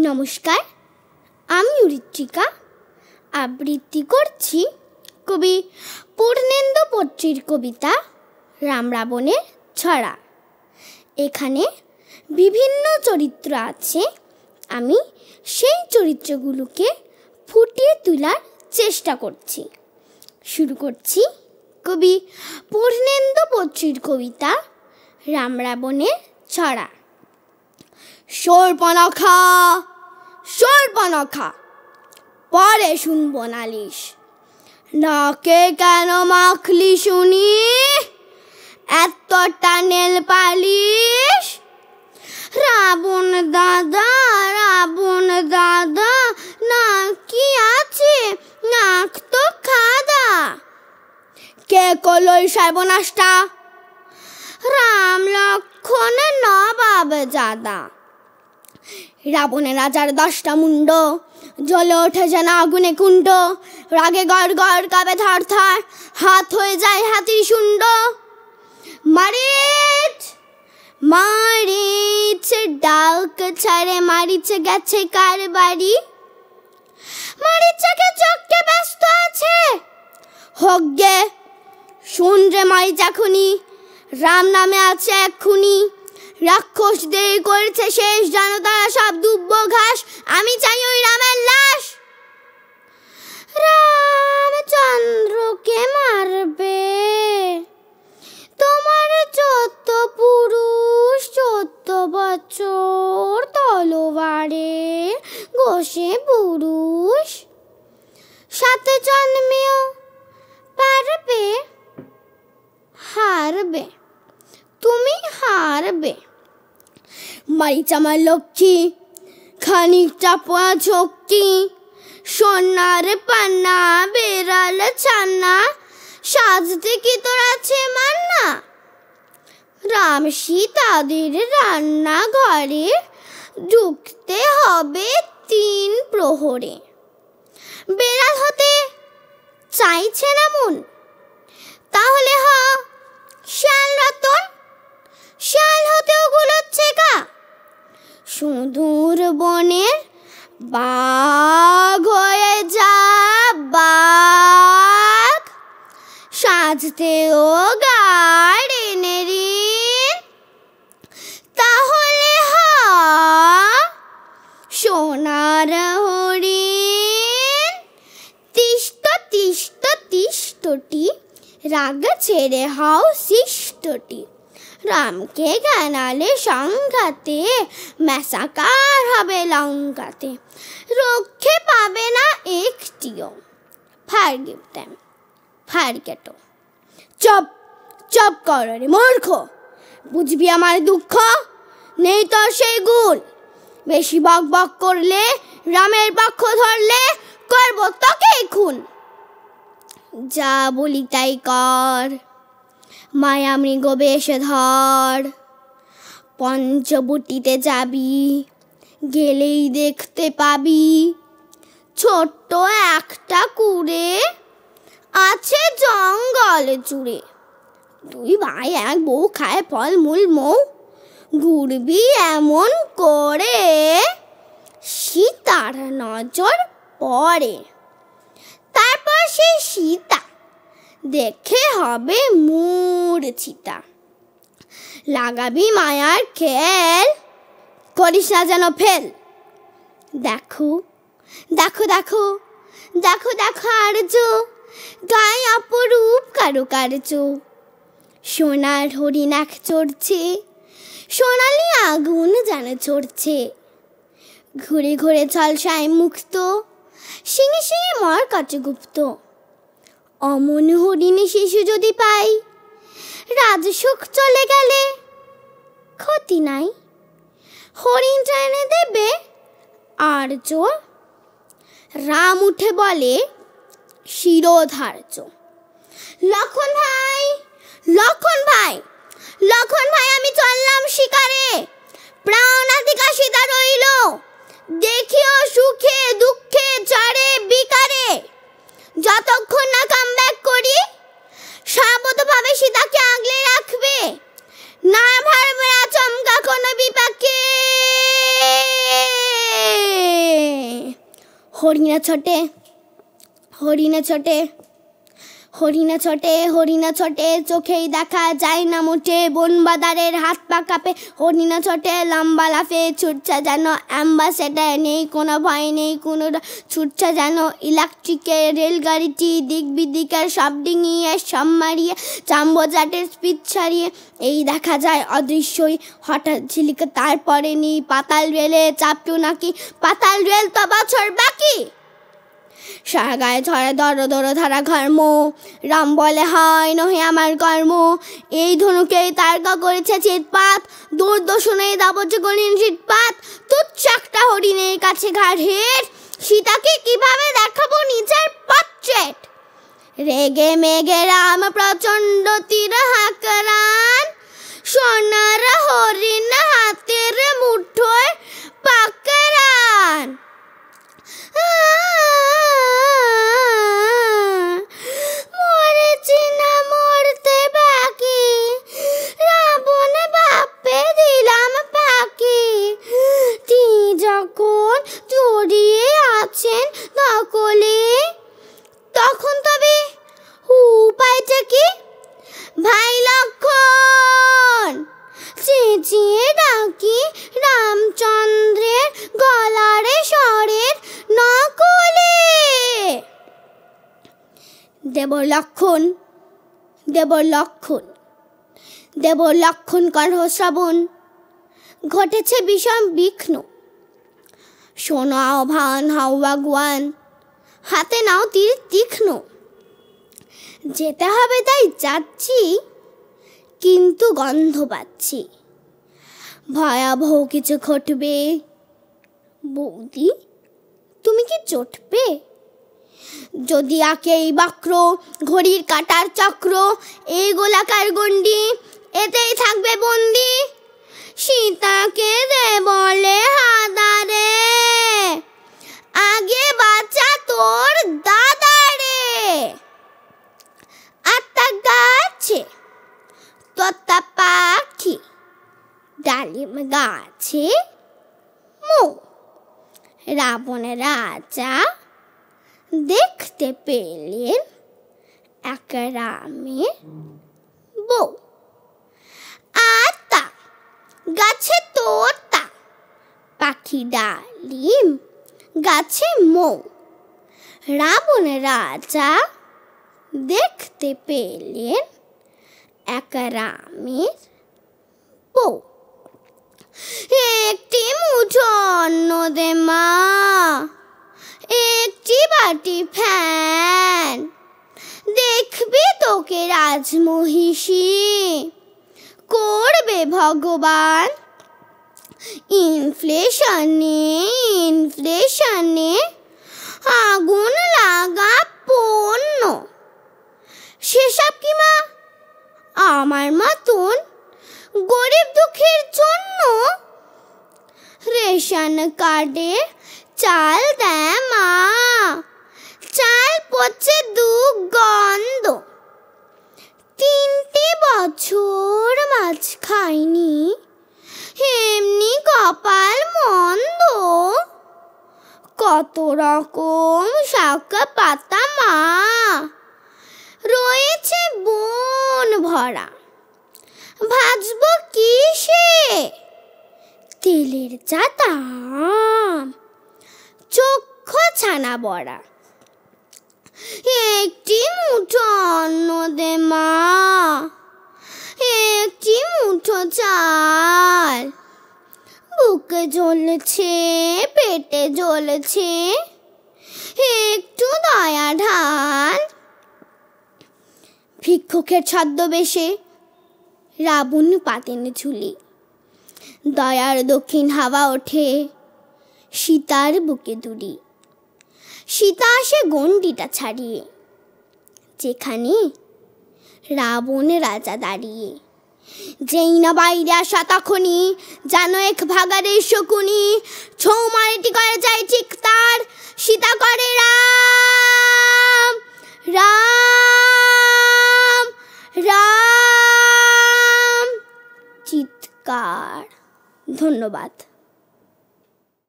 নমস্কার, আমি ঋত্বিকা আবৃত্তি করছি কবি পূর্ণেন্দু পত্রীর কবিতা রাম রাবণের ছড়া। এখানে বিভিন্ন চরিত্র আছে, আমি সেই চরিত্রগুলোকে ফুটিয়ে তোলার চেষ্টা করছি। শুরু করছি কবি পূর্ণেন্দু পত্রীর কবিতা রাম রাবণের ছড়া। শূর্পণখা শূর্পণখা, পরে শুনব নালিশ, নাকে কেন মাখলি শুনি এতটা নেল পালিশ? রাবণ দাদা নাক কি আছে, নাক তো খাদা। কে করলই সর্বনাশটা? রাম লক্ষণ নবাব জাদা। রাবণের রাজার 10টা মুন্ড, জ্বলে ওঠে যেন আগুনে কুণ্ড। রাগে গড় গড় কাঁপে থর থর, হাত হয়ে যায় হাতির শুণ্ড। মারিচ মারিচ ডাক ছাড়ে, মারিচে গেছে কার বাড়ি? মারিচকে চোখকে ব্যস্ত আছে, হোক গে শুন রে মারিচ এখনি, রাম নামে আছে এক্ষুনি। রাক্ষস দেরি করেছে শেষ, জানো তারা সব দুব্ব ঘাস, আমি চাই ওই রামের লাশ। রামচন্দ্রকে মারবে তোমার 14 পুরুষ, 14 বছর তলোয়ারে ঘষে পুরুষ। 7 জন্মেও পারবে? হারবে, তুমি হারবে। মারিচ আমার লক্ষ্মী, খানিকটা পোয়া ঝক্কি, সোনার পান্না বেড়াল ছান্না, সাজতে কি তোর আছে মান্না? রাম সীতাদের রান্না ঘরে ঢুকতে হবে 3 প্রহরে। বেড়াল হতে চাইছে না মন, তাহলে হ শ্যাল রতন, শ্যাল হতেও গুলোচ্ছে গা। সুদূর বনের বাঘ হয়ে যা বাঘ, সাজতেও গাড়েনের, তাহলে হ সোনার হরিণ। তিষ্ট তিষ্ট তিষ্টটি, রাগ ছেড়ে হও শিষ্টটি। রামকে জানালে সংঘাতে, ম্যাসাকার হবে লঙ্কাতে। রক্ষে পাবে না একটিও, ফারগিভ দেম, ফারগেট। চপ চপ কর রে মূর্খ, বুঝবি আমার দুঃখ নেই তোর সেই গুণ। বেশি বক বক করলে, রামের পক্ষ ধরলে, করব তোকে খুন। যা বলি তাই কর, মায়া মৃগ বেশে ধর। পঞ্চবটিতে যাবি, গেলেই দেখতে পাবি, ছোট্ট একটা কুড়ে আছে জঙ্গল জুড়ে। 2 ভাই 1 বউ খায় ফলমূল মৌ, ঘুরবি এমন করে সীতার নজর পড়ে। তারপর সেই সীতা দেখে হবে মূর্ছিতা। লাগাবি মায়ার খেল, করিস না যেন ফেল। দেখো দেখো দেখো দেখো দেখো আর্য, গায়ে অপরূপ কারুকার্য। সোনার হরিণ এক চড়ছে, সোনালি আগুন যেন চড়ছে। ঘুরে ঘুরে ঝলসায় মুক্ত, শিঙে শিঙে মর কাটগুপ্ত। অমন হরিণী শিশু যদি পাই, রাজসুখ চলে গেলে ক্ষতি নাই। হরিণ টেনে দেবে আর্য, রাম উঠে বলে শিরোধার্য। লক্ষণ ভাই লক্ষণ ভাই লক্ষণ ভাই, আমি চললাম শিকারে, প্রাণ আদি কাশিদা রইল, দেখিও সুখে দুঃখে ঝড়ে বিকারে। যতক্ষণ না কামব্যাক করি, সাবধানভাবে সীতাকে আগলে রাখবে, না ভাড়বে না চমকা কোনো বিপাকে। হরিণা ছোটে হরিণা ছোটে হরিণা ছোটে হরিণা ছোটে চোখেই দেখা যায় না মোটে, বন বাদারের হাত পা কাঁপে হরিণা ছোটে, লম্বা লাফে ছুটছে যেন অ্যাম্বাসেডার, নেই কোনো ভয় নেই কোনো ছুটছে যেন ইলেকট্রিকের রেলগাড়িটি, দিক বিদিকের সব ডিঙিয়ে সব মারিয়ে চাম্বোজাটের স্পিড ছাড়িয়ে এই দেখা যায় অদৃশ্যই হঠাৎ ঝিলিকে, তারপরে নি পাতাল রেলে চাপটু নাকি, পাতাল রেল তো বছর বাকি, সারা গায়ে ছড়া দর দর ধারা ঘর্ম, রাম বলে হয় নহে আমার কর্ম, এই ধনুকেই তারকা করেছে চিৎপাত, দূরদর্শনে দাবছে গলিন শীতপাত, তুচ্ছ একটা হরিণের কাছে ঘাড় হেট, সীতাকে কিভাবে দেখাবো নিজের পাট্রেট, রেগে মেগে রাম প্রচণ্ড তীর হাঁকরান, সোনার হরিণ হাতের মুঠোয় পাকরান, মরেছি না মরতে বাকি, রাবণ বাপে দিলাম পাখি, তিনি যখন জড়িয়ে আছেন নকলে, তখন তবে উপায়টা কি, ভাই লক্ষণ চেঁচিয়ে ডাকি রামচন্দ্রের গলারে স্বরের নকলে, দেবর লক্ষণ দেবর লক্ষণ দেবর লক্ষণ কণ্ঠ শ্রবণ, ঘটেছে বিষম বিঘ্ন, শোনাও ভান হাও ভগবান, হাতে নাও তীর তীক্ষ্ণ, যেতে হবে তাই যাচ্ছি কিন্তু গন্ধ পাচ্ছি, ভয়াবহ কিছু ঘটবে, বৌদি তুমি কি চটবে, যদি আঁকে এই বক্র ঘড়ির কাটার চক্র, এই গোলাকার গণ্ডি এতেই থাকবে বন্দি, সীতাকে দে বলে হাদারে, আগে বাঁচা তোর দাদারে, আত্মা গাছে তোতা পাখি, ডালিম গাছে মৌ, রাবণ রাজা দেখতে পেলেন এক রামের বউ, আতা গাছে তোতা পাখি, ডালিম গাছে মৌ, রাবণ রাজা দেখতে পেলেন এক রামের বউ, একটি মুঠো অন্ন দে মা, একটি বাটি ফ্যান, দেখবি তোকে রাজমহিষী করবে ভগবান, ইনফ্লেশনে আগুন লাগা পণ্য, সেসব কি মা আমার মতন গরিব দুঃখের জন্য, রেশন কার্ডে চাল দেয় মা, চাল পচে দুর্গন্ধ, 3টে বছর মাছ খাইনি, এমনি কপাল মন্দ, কত রকম শাক পাতা মা রয়েছে বন ভরা, ভাজবো কিসে, তেলের যা দাম চক্ষু ছানা বড়া, একটি মুঠো অন্ন দে মা, একটি মুঠো চাল, বুকে জ্বলছে পেটে জ্বলছে, একটু দয়া ঢাল, ভিক্ষুকের ছদ্মবেশে রাবণ পাতেন ঝুলি, দয়ার দক্ষিণ হাওয়া ওঠে সীতার বুকে দুরি, সীতা আসে গণ্ডিটা ছাড়িয়ে, যেখানে রাবণ রাজা দাঁড়িয়ে, যেই না বাইরে আসা তখনই যেন এক ভাগাড়ের শকুনি, ছৌ মারিটি করে যায় ঠিক তার, সীতা করে রাম রাম রাম চিৎকার। ধন্যবাদ।